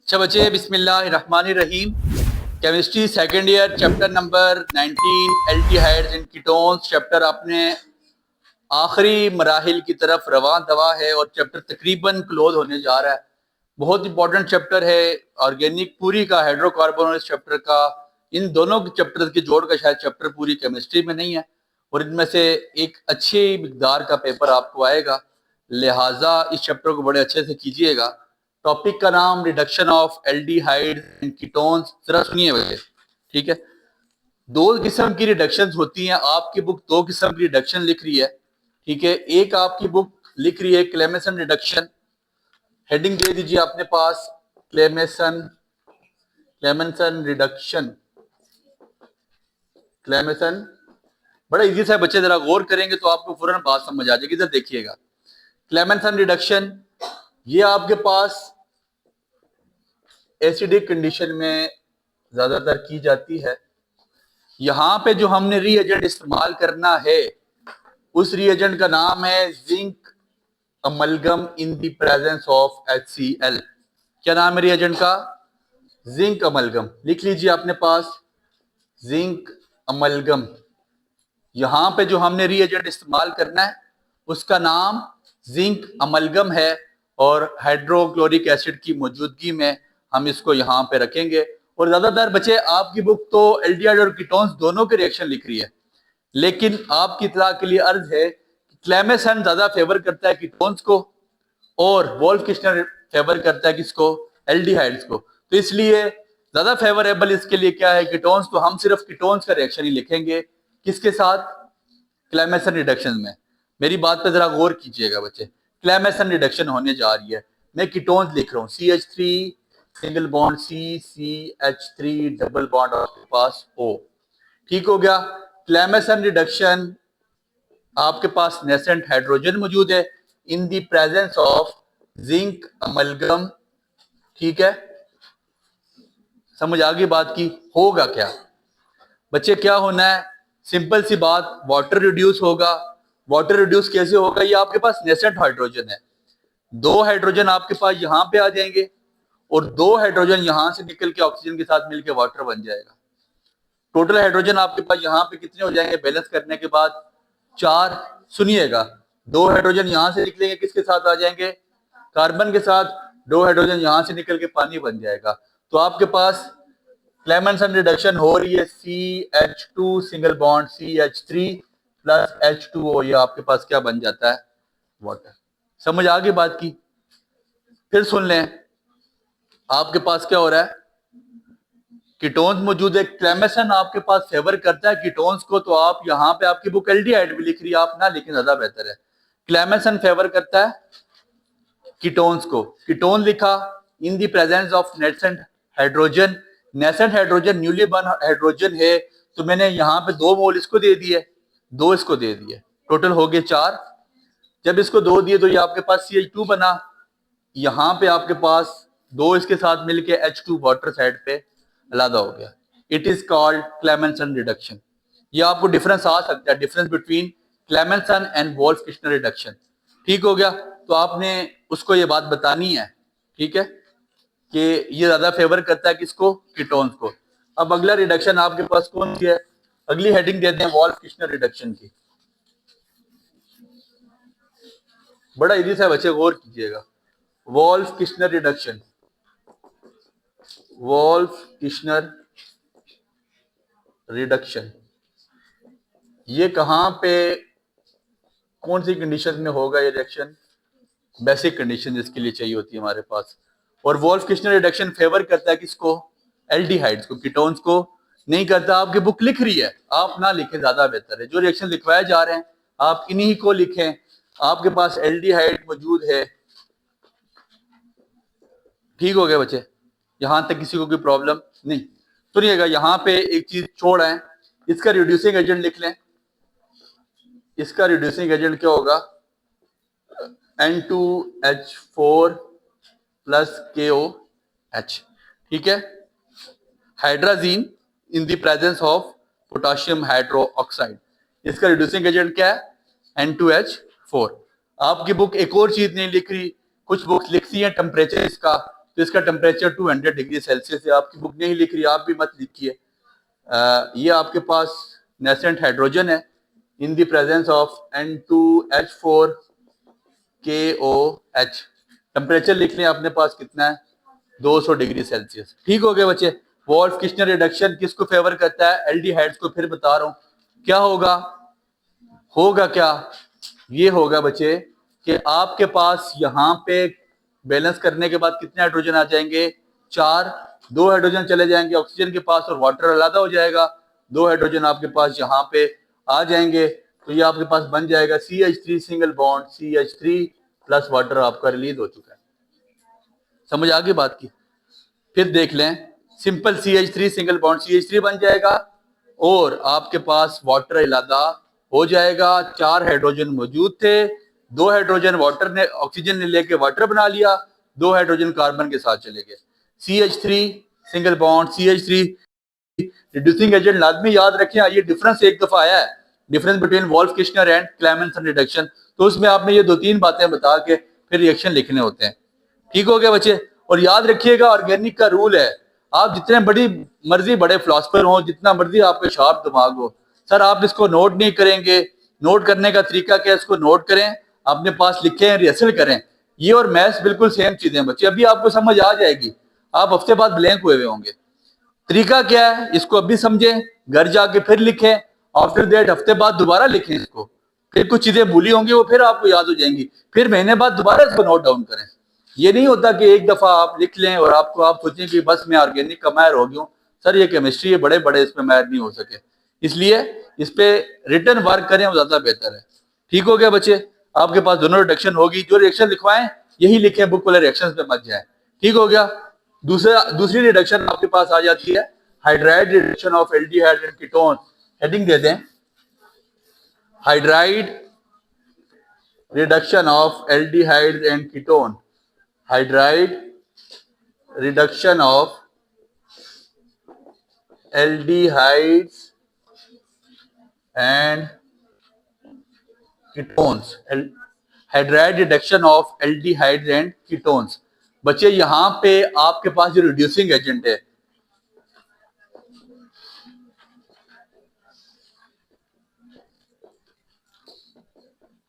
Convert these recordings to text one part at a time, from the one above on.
अच्छा बच्चे, बिस्मिल्लाहिर्रहमानिर्रहीम। Chemistry second year chapter number 19 aldehydes and ketones chapter अपने आखिरी मराहिल की तरफ रवां दवा है और चैप्टर तकरीबन क्लोज होने जा रहा है। बहुत इंपॉर्टेंट चैप्टर है। ऑर्गेनिक पूरी का, हाइड्रोकार्बन और इस चैप्टर का, इन दोनों चैप्टर के जोड़ का शायद चैप्टर पूरी केमिस्ट्री में नहीं है और इनमें से एक अच्छी मिकदार का पेपर आपको आएगा, लिहाजा इस चैप्टर को बड़े अच्छे से कीजिएगा। टॉपिक का नाम reduction of aldehyde and ketones. जरा सुनिए बच्चे, ठीक है। दो किस्म की रिडक्शंस होती हैं। आपकी बुक दो किस्म की रिडक्शन लिख रही है, ठीक है। एक आपकी बुक लिख रही है क्लेमेसन रिडक्शन। हेडिंग दे दीजिए अपने पास, क्लेमेसन रिडक्शन। क्लेमेसन बड़ा इजी सा है बच्चे, जरा गौर करेंगे तो आपको फौरन बात समझ आ जाएगी। इधर देखिएगा, क्लेमेसन रिडक्शन ये आपके पास एसिडिक कंडीशन में ज्यादातर की जाती है। यहां पे जो हमने रीएजेंट इस्तेमाल करना है उस रीएजेंट का नाम है zinc amalgam in the presence of HCl। क्या नाम है रीएजेंट का? Zinc amalgam. लिख लीजिए अपने पास, जिंक अमलगम। यहां पे जो हमने रीएजेंट इस्तेमाल करना है उसका नाम जिंक अमलगम है और हाइड्रोक्लोरिक एसिड की मौजूदगी में हम इसको यहां पे रखेंगे। और ज्यादातर बच्चे आपकी बुक तो एल्डिहाइड और कीटोन्स दोनों के रिएक्शन लिख रही है, लेकिन आपकी इत्तला के लिए अर्ज है क्लेमेसन ज्यादा फेवर करता है कीटोन्स को और वोल्फ किश्नर फेवर करता है किसको? एल्डिहाइड्स को। तो इसलिए ज्यादा फेवरेबल इसके लिए क्या है? कीटोन्स। तो हम सिर्फ कीटोन्स का रिएक्शन ही लिखेंगे। किसके साथ? क्लेमेसन रिडक्शन में। मेरी बात पे जरा गौर कीजिएगा बच्चे, क्लेमेसन रिडक्शन होने जा रही है। मैं कीटोन्स लिख रहा हूँ, CH3 single bond CH3 double bond आपके पास O। ठीक हो गया। क्लेमेसन रिडक्शन आपके पास नेसेंट हाइड्रोजन मौजूद है इन the presence of zinc amalgam. ठीक है, समझ आ गई बात की? होगा क्या बच्चे? क्या होना है? सिंपल सी बात, वाटर रिड्यूस होगा। वाटर रिड्यूस कैसे होगा? ये आपके पास नेसेंट हाइड्रोजन है, दो हाइड्रोजन आपके पास यहां पे आ जाएंगे और दो हाइड्रोजन यहां से निकल के ऑक्सीजन के साथ मिलकर वाटर बन जाएगा। टोटल हाइड्रोजन आपके पास यहाँ पे कितने हो जाएंगे बैलेंस करने के बाद? 4। सुनिएगा, दो हाइड्रोजन यहां से निकलेंगे, किसके साथ आ जाएंगे? कार्बन के साथ। दो हाइड्रोजन यहां से निकल के पानी बन जाएगा। तो आपके पास क्लेमेसन रिडक्शन हो रही है CH2 single bond CH3 plus H2O। ये आपके पास क्या बन जाता है? वाटर। समझ आ गई बात की? फिर सुन लें, आपके पास क्या हो रहा है? कीटोन्स मौजूद है। क्लेमेसन आपके पास फेवर करता है कीटोन्स को, तो आप यहाँ पे आपकी बुक एल्डिहाइड भी लिख रही है, आप ना लिखें ज्यादा बेहतर है। क्लेमेसन फेवर करता है कीटोन्स को। कीटोन लिखा इन the presence of nascent hydrogen. Nascent hydrogen newly burn hydrogen है, तो मैंने यहाँ पे 2 मोल इसको दे दिए, 2 इसको दे दिए, टोटल हो गए 4। जब इसको 2 दिए तो ये आपके पास CH2 बना। यहाँ पे आपके पास 2 इसके साथ मिलके H2 वाटर साइड पे अलग हो गया। It is called Clemmensen reduction. ये आपको डिफरेंस आ सकता है, difference between Clemmensen and Wolff Kishner reduction. ठीक हो गया। तो आपने उसको ये बात बतानी है, ठीक है, कि ये ज्यादा फेवर करता है किसको? कीटोन्स को। अब अगला रिडक्शन आपके पास कौन सी है? अगली हेडिंग देते हैं वोल्फ किश्नर रिडक्शन की। बड़ा इजी सा बच्चे, गौर कीजिएगा। Wolff Kishner reduction, Wolff Kishner reduction ये कहां पे, कौन सी कंडीशन में होगा ये रिएक्शन? बेसिक कंडीशन जिसके लिए चाहिए होती है हमारे पास। और वोल्फ किश्नर रिडक्शन फेवर करता है किसको? एल्डिहाइड्स को, कीटोन्स को नहीं करता। आपकी बुक लिख रही है, आप ना लिखें ज्यादा बेहतर है। जो रिएक्शन लिखवाए जा रहे हैं आप इन्हीं को लिखें। आपके पास एल्डिहाइड मौजूद है। ठीक हो गया बच्चे? यहां तक किसी को कोई प्रॉब्लम नहीं? सुनिएगा, यहां पे एक चीज छोड़ है, इसका रिड्यूसिंग एजेंट लिख लें। इसका रिड्यूसिंग एजेंट क्या होगा? N2H4 plus KOH। ठीक है, hydrazine in the presence of potassium hydro oxide. इसका रिड्यूसिंग एजेंट क्या है? N2H4। आपकी बुक एक और चीज नहीं लिख रही, कुछ बुक्स लिखती हैं टेम्परेचर इसका, तो इसका टेम्परेचर 200 डिग्री सेल्सियस है। आपकी बुक नहीं लिख रही, आप भी मत लिखिए। ये आपके पास नेसेंट हाइड्रोजन है इन the presence of N2H4KOH। Temperature लिख लें अपने पास कितना है, 200 डिग्री सेल्सियस। ठीक हो गया बच्चे। वोल्फ किश्नर रिडक्शन किसको फेवर करता है, एल्डिहाइड्स को। फिर बता रहा हूं क्या होगा, होगा क्या, ये होगा बच्चे कि आपके पास यहां पे बैलेंस करने के बाद कितने हाइड्रोजन आ जाएंगे, 4। 2 हाइड्रोजन चले जाएंगे ऑक्सीजन के पास और वाटर अलग हो जाएगा। 2 हाइड्रोजन आपके पास यहाँ पे आ जाएंगे, तो ये आपके पास बन जाएगा CH3 single bond, CH3 plus water आपका रिलीज हो चुका है। समझ आ गई बात की। फिर देख लें, simple CH3 single bond CH3 बन जाएगा और आपके पास वाटर अलहदा हो जाएगा। 4 हाइड्रोजन मौजूद थे, 2 हाइड्रोजन वाटर ने, ऑक्सीजन ने लेके वाटर बना लिया, 2 हाइड्रोजन कार्बन के साथ चले गए। CH3 single bond CH3 reducing agent लाजमी याद रखें। ये डिफरेंस एक दफा आया है, difference between Wolff Kishner and Clemmensen reduction, तो उसमें आपने ये 2-3 बातें बता के फिर रिएक्शन लिखने होते हैं। ठीक हो गया बच्चे। और याद रखिएगा ऑर्गेनिक का रूल है, आप जितने बड़ी मर्जी बड़े फिलोसफर हो, जितना मर्जी आपके शार्प दिमाग हो, सर आप इसको नोट नहीं करेंगे। नोट करने का तरीका क्या है, इसको नोट करें, अपने पास लिखें, रिहर्सल करें। ये और मैथ्स बिल्कुल सेम चीजें बच्चे, अभी आपको समझ आ जाएगी, आप हफ्ते बाद ब्लैंक हुए होंगे। तरीका क्या है, इसको अभी समझें, घर जाके फिर लिखें, आफ्टर दैट हफ्ते बाद दोबारा लिखें इसको, फिर कुछ चीजें भूली होंगी वो फिर आपको याद हो जाएंगी, फिर महीने बाद दोबारा इसको नोट डाउन करें। ये नहीं होता कि एक दफा आप लिख लें और आप सोचें कि बस मैं ऑर्गेनिक का माहिर हो गया हूं। सर ये केमिस्ट्री है, बड़े बड़े इसमें माहिर नहीं हो सके, इसलिए इस पे रिटर्न वर्क करें, वो ज्यादा बेहतर है। ठीक हो गया बच्चे। आपके पास दोनों रिडक्शन होगी, जो रिएक्शन लिखवाएं यही लिखें, बुक वाले रिएक्शन पे मत जाए। ठीक हो गया। दूसरी रिडक्शन आपके पास आ जाती है hydride reduction of aldehyde and ketone. Heading दे दें, hydride reduction of aldehyde and ketone. Hydride reduction of aldehydes and ketones. Hydride reduction of aldehydes and ketones. बच्चे यहां पे आपके पास जो रिड्यूसिंग एजेंट है,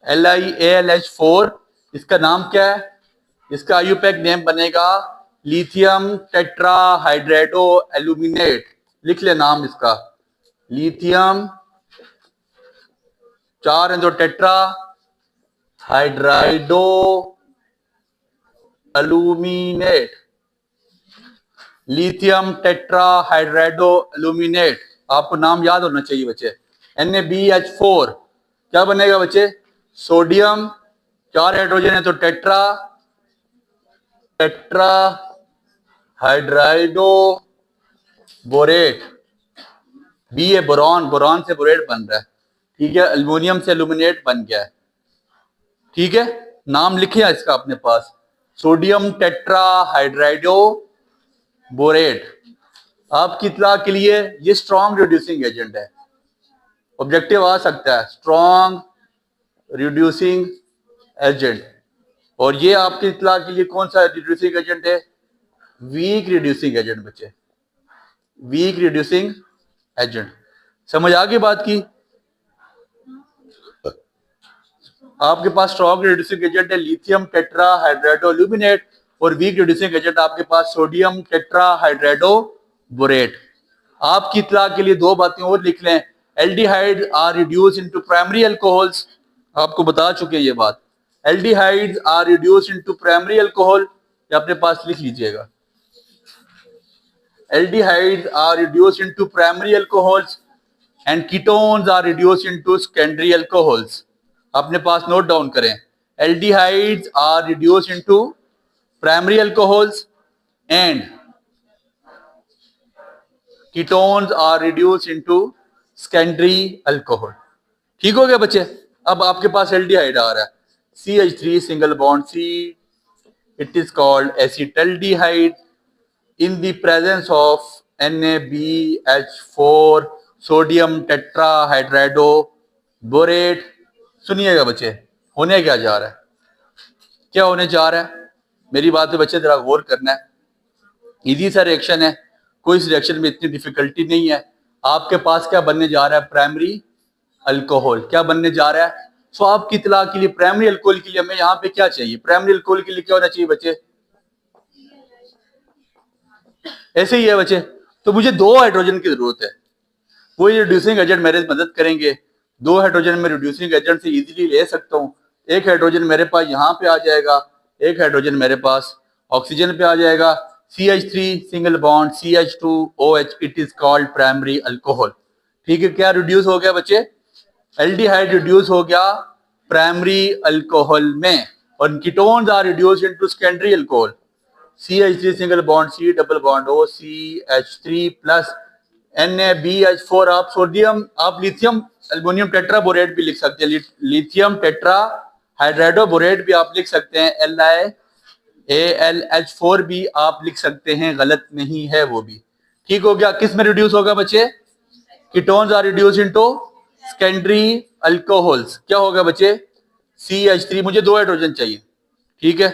LiAlH4, इसका नाम क्या है, इसका आईयूपैक नेम बनेगा लिथियम टेट्राहाइड्रेटो एल्यूमिनेट। लिख ले नाम इसका, लिथियम 4 हैं तो tetra hydrido aluminate, lithium टेट्राहाइड्राइडो aluminate. आपको नाम याद होना चाहिए बच्चे। NaBH4 क्या बनेगा बच्चे, सोडियम, 4 हाइड्रोजन है तो टेट्रा हाइड्राइडो बोरेट। बी है बोरॉन, बोरॉन से बोरेट बन रहा है। ठीक है, एल्यूमिनियम से एल्यूमिनेट बन गया है। ठीक है, नाम लिखे इसका अपने पास, सोडियम टेट्रा हाइड्राइडो बोरेट। आपकी इत्तला के लिए ये स्ट्रॉन्ग रिड्यूसिंग एजेंट है, ऑब्जेक्टिव आ सकता है स्ट्रॉन्ग रिड्यूसिंग एजेंट। और ये आपकी इत्तला के लिए कौन सा रिड्यूसिंग एजेंट है, वीक रिड्यूसिंग एजेंट बच्चे, वीक रिड्यूसिंग एजेंट। समझ आ गई बात की। आपके पास स्ट्रॉन्ग रिड्यूसिंग एजेंट है लिथियम टेट्रा हाइड्राइडो एल्यूमिनेट, और वीक रिड्यूसिंग एजेंट आपके पास सोडियम टेट्रा हाइड्राइडो बोरेट। आपकी इत्तला के लिए 2 बातें और लिख लें, aldehyde are reduce into primary alcohols, आपको बता चुके हैं ये बात। Aldehydes are reduce into primary alcohol, ये अपने पास लिख लीजिएगा। Aldehydes are reduce into primary alcohols and ketones are reduce into secondary alcohols. अपने पास नोट डाउन करें, aldehydes are reduce into primary alcohols and ketones are reduce into secondary alcohol. ठीक हो गया बच्चे। अब आपके पास एल्डिहाइड आ रहा है, CH3 single bond C, it is called acetaldehyde in the presence of NaBH4 sodium tetrahydrido borate. सुनिएगा बच्चे, होने क्या जा रहा है, क्या होने जा रहा है, मेरी बात पे बच्चे जरा गौर करना है। इजी सा रिएक्शन है, कोई इस रिएक्शन में इतनी डिफिकल्टी नहीं है। आपके पास क्या बनने जा रहा है, प्राइमरी अल्कोहल क्या बनने जा रहा है। सो आपकी इतला के लिए प्राइमरी अल्कोहल के लिए हमें यहाँ पे क्या चाहिए, प्राइमरी अल्कोहल के लिए क्या होना चाहिए बच्चे, ऐसे ही है बच्चे। तो मुझे 2 हाइड्रोजन की जरूरत है, वो ये रिड्यूसिंग एजेंट मेरे मदद करेंगे। 2 हाइड्रोजन में रिड्यूसिंग एजेंट से इजीली ले सकता हूँ। एक हाइड्रोजन मेरे पास यहाँ पे आ जाएगा, एक हाइड्रोजन मेरे पास ऑक्सीजन पे आ जाएगा। CH3 single bond CH2OH, it is called primary alcohol. ठीक है, क्या रिड्यूस हो गया बच्चे, एल्डिहाइड रिड्यूस हो गया प्राइमरी अल्कोहल में, और ketones are reduced into secondary alcohol. CH3 single bond C double bond O CH3 plus NaBH4। आप सोडियम, आप लिथियम एल्युमिनियम टेट्राबोरेट भी लिख सकते हैं, लिथियम टेट्रा हाइड्राइडोबोरेट भी आप लिख सकते हैं, LiAlH4 भी आप लिख सकते हैं, गलत नहीं है वो भी। ठीक हो गया, किस में रिड्यूस होगा बच्चे, ketones are reduce into secondary alcohols. क्या होगा बच्चे, CH3, मुझे 2 हाइड्रोजन चाहिए, ठीक है,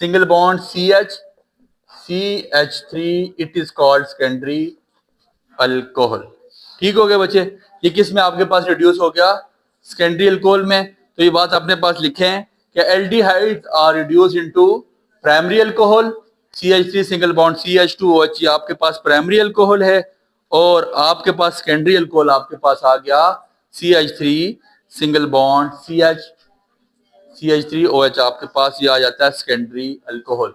single bond CH3, it is called secondary alcohol. ठीक हो गया बच्चे, ये किस में आपके पास रिड्यूस हो गया, सेकेंडरी अल्कोहल में। तो ये बात अपने पास लिखे हैं कि aldehyde are reduce into primary alcohol. CH3 single bond CH2OH, ये आपके पास प्राइमरी अल्कोहल है, और आपके पास सेकेंडरी अल्कोहल आपके पास आ गया CH3 सिंगल बॉन्ड CH3OH, आपके पास ये आ जाता है सेकेंडरी अल्कोहल।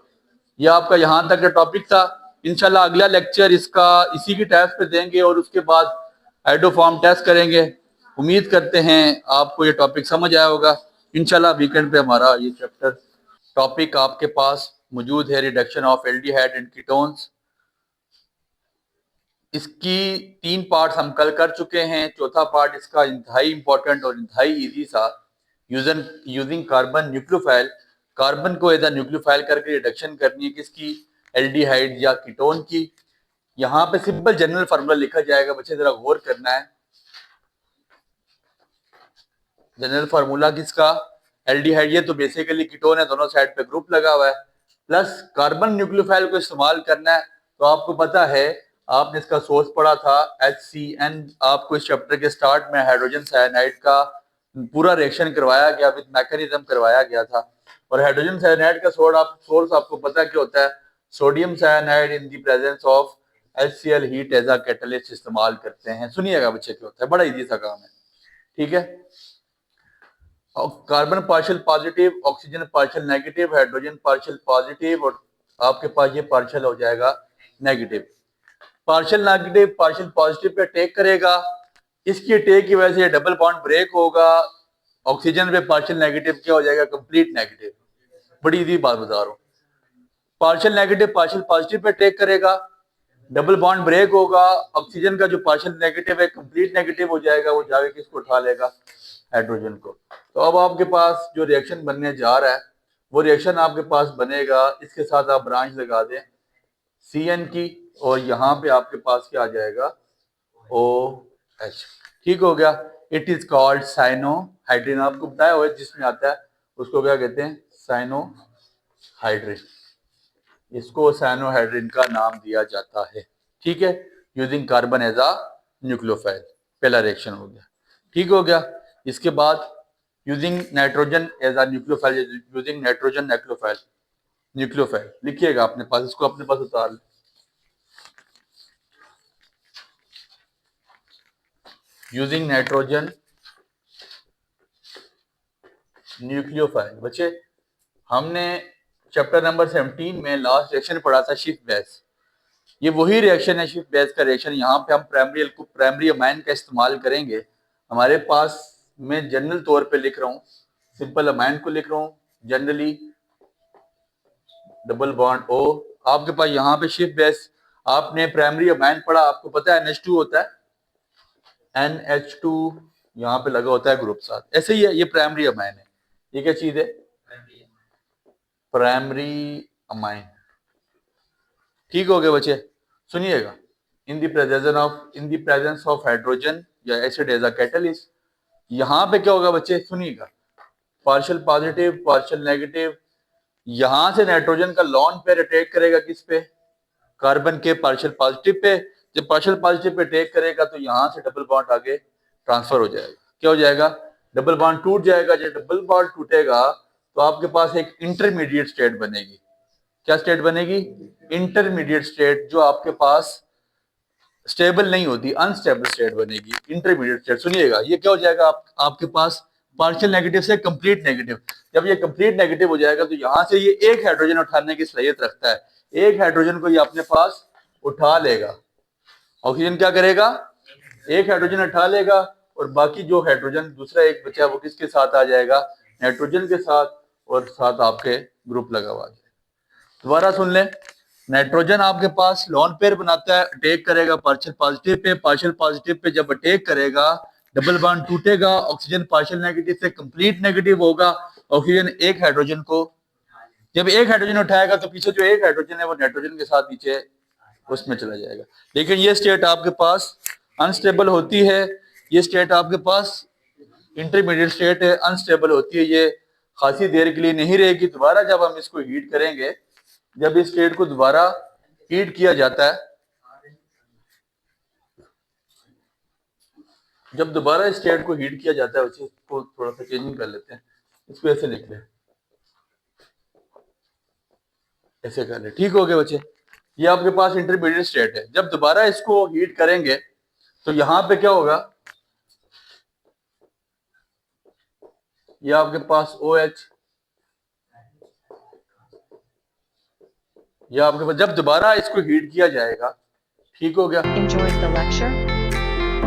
ये आपका यहाँ तक का टॉपिक था। इंशाल्लाह अगला लेक्चर इसका इसी की टेस्ट पे देंगे, और उसके बाद हाइड्रोफॉर्म टेस्ट करेंगे। उम्मीद करते हैं आपको ये टॉपिक समझ आया होगा। इंशाल्लाह वीकेंड पे हमारा ये चैप्टर टॉपिक आपके पास मौजूद है, reduction of aldehyde and ketones. इसकी 3 पार्ट्स हम कल कर चुके हैं, चौथा पार्ट इसका इंतहाई इंपॉर्टेंट और इंतहाई ईजी सा, यूजिंग कार्बन न्यूक्लियोफाइल, कार्बन को एज न्यूक्लियोफाइल करके रिडक्शन करनी है किसकी, एल्डिहाइड या कीटोन की। यहाँ पे सिंपल जनरल फार्मूला लिखा जाएगा बच्चे, जरा गौर करना है। जनरल फार्मूला किसका, एल्डिहाइड, ये तो बेसिकली कीटोन है, दोनों साइड पे ग्रुप लगा हुआ है, प्लस कार्बन न्यूक्लियोफाइल को इस्तेमाल करना है। तो आपको पता है, आपने इसका सोर्स पढ़ा था HCN, आपको इस चैप्टर के स्टार्ट में हाइड्रोजन साइनाइड का पूरा रिएक्शन करवाया गया, विद मैकेनिज्म करवाया गया था। और हाइड्रोजन साइनाइड का सोर्स आपको पता क्या होता है, sodium cyanide in the presence of HCl heat as a catalyst इस्तेमाल करते हैं। सुनिएगा बच्चे क्या होता है, बड़ा इजी सा काम है, ठीक है। Carbon partial positive, oxygen partial negative, hydrogen partial positive, और आपके पास ये पार्शियल हो जाएगा negative. Partial negative partial positive pay take करेगा, इसकी टेक की वजह से डबल बॉन्ड ब्रेक होगा, ऑक्सीजन पे पार्शियल नेगेटिव क्या हो जाएगा, कंप्लीट नेगेटिव। बड़ी इजी बात बता रहा हूँ, partial negative partial positive pay take करेगा, डबल बॉन्ड ब्रेक होगा, ऑक्सीजन का जो पार्शियल नेगेटिव है कंप्लीट नेगेटिव हो जाएगा, वो जाके किसको उठा लेगा, हाइड्रोजन को। तो अब आपके पास जो रिएक्शन बनने जा रहा है, वो रिएक्शन आपके पास बनेगा, इसके साथ आप ब्रांच लगा दें CN की, और यहाँ पे आपके पास क्या आ जाएगा, OH। ठीक हो गया, इट इज कॉल्ड साइनोहाइड्रिन। आपको बताया हुआ है, जिसमें आता है उसको क्या कहते हैं, साइनोहाइड्रिन। इसको साइनोहाइड्रिन का नाम दिया जाता है, ठीक है, using carbon as a nucleophile. पहला रिएक्शन हो गया, ठीक हो गया। इसके बाद using nitrogen as a nucleophile, using nitrogen nucleophile लिखिएगा अपने पास, इसको अपने पास उतार लें। यूजिंग नाइट्रोजन न्यूक्लियोफाइल, बच्चे हमने चैप्टर नंबर 17 में लास्ट रिएक्शन पढ़ा था, शिफ्ट बेस। ये वही रिएक्शन है, शिफ्ट बेस का रिएक्शन। यहाँ पे हम प्राइमरी अमाइन का इस्तेमाल करेंगे। हमारे पास मैं जनरल तौर पे लिख रहा हूँ, सिंपल अमाइन को लिख रहा हूँ जनरली, डबल बॉन्ड O। आपके पास यहाँ पे शिफ्ट बेस, आपने प्राइमरी अमाइन पढ़ा, आपको पता है NH2 होता है, NH2 यहाँ पे लगा होता है ग्रुप साथ, ऐसे ही है, ये प्राइमरी अमाइन है। ये क्या चीज है, प्राइमरी अमाइन। ठीक हो गया बच्चे, सुनिएगा, इन द प्रेजेंस ऑफ हाइड्रोजन या एसिड एज अ कैटलिस्ट। यहाँ पे क्या होगा बच्चे, सुनिएगा, पार्शियल पॉजिटिव पार्शियल नेगेटिव, यहां से नाइट्रोजन का लॉन पेयर अटैक करेगा किस पे, कार्बन के पार्शियल पॉजिटिव पे। जब पार्शियल पॉजिटिव पे अटैक करेगा तो यहां से डबल बॉन्ड आगे ट्रांसफर हो जाएगा। क्या हो जाएगा? डबल बॉन्ड टूट जाएगा। जब डबल बॉन्ड टूटेगा तो आपके पास एक इंटरमीडिएट स्टेट बनेगी। क्या स्टेट बनेगी? इंटरमीडिएट स्टेट, जो आपके पास स्टेबल नहीं होती, अनस्टेबल स्टेट बनेगी, इंटरमीडिएट स्टेट। सुनिएगा, ये क्या हो जाएगा? आपके पास पार्शियल नेगेटिव से कंप्लीट नेगेटिव। जब ये कंप्लीट नेगेटिव हो जाएगा तो यहां से ये एक हाइड्रोजन उठाने की सलाहियत रखता है। एक हाइड्रोजन को ये अपने पास उठा लेगा। ऑक्सीजन क्या करेगा? एक हाइड्रोजन उठा लेगा और बाकी जो हाइड्रोजन दूसरा एक बचा वो किसके साथ आ जाएगा? नाइट्रोजन के साथ, और साथ आपके ग्रुप लगा हुआ जाएगा। दोबारा सुन लें, नाइट्रोजन आपके पास लोन पेयर बनाता है, अटैक करेगा partial positive pay. Partial positive pay जब अटैक करेगा डबल बॉन्ड टूटेगा, ऑक्सीजन पार्शियल नेगेटिव से कंप्लीट नेगेटिव होगा। ऑक्सीजन एक हाइड्रोजन को, जब एक हाइड्रोजन उठाएगा तो पीछे जो एक हाइड्रोजन है वो नाइट्रोजन के साथ नीचे उसमें चला जाएगा। लेकिन ये स्टेट आपके पास अनस्टेबल होती है। ये स्टेट आपके पास इंटरमीडिएट स्टेट है, अनस्टेबल होती है। ये खासी देर के लिए नहीं रहेगी। दोबारा जब हम इसको हीट करेंगे, जब इस स्टेट को दोबारा हीट किया जाता है, जब दोबारा इस स्टेट को हीट किया जाता है, इसको थोड़ा सा चेंजिंग कर लेते हैं, इसको ऐसे लिख लें, ऐसे कर ले। ठीक हो गया बच्चे? ये आपके पास इंटरमीडिएट स्टेट है। जब दोबारा इसको हीट करेंगे तो यहां पे क्या होगा? ये आपके पास OH, ये आपके पास जब दोबारा इसको हीट किया जाएगा, ठीक हो गया? Enjoyed the lecture?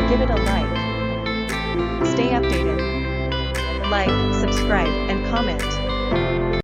Give it a like. Stay updated. Like, subscribe, and comment.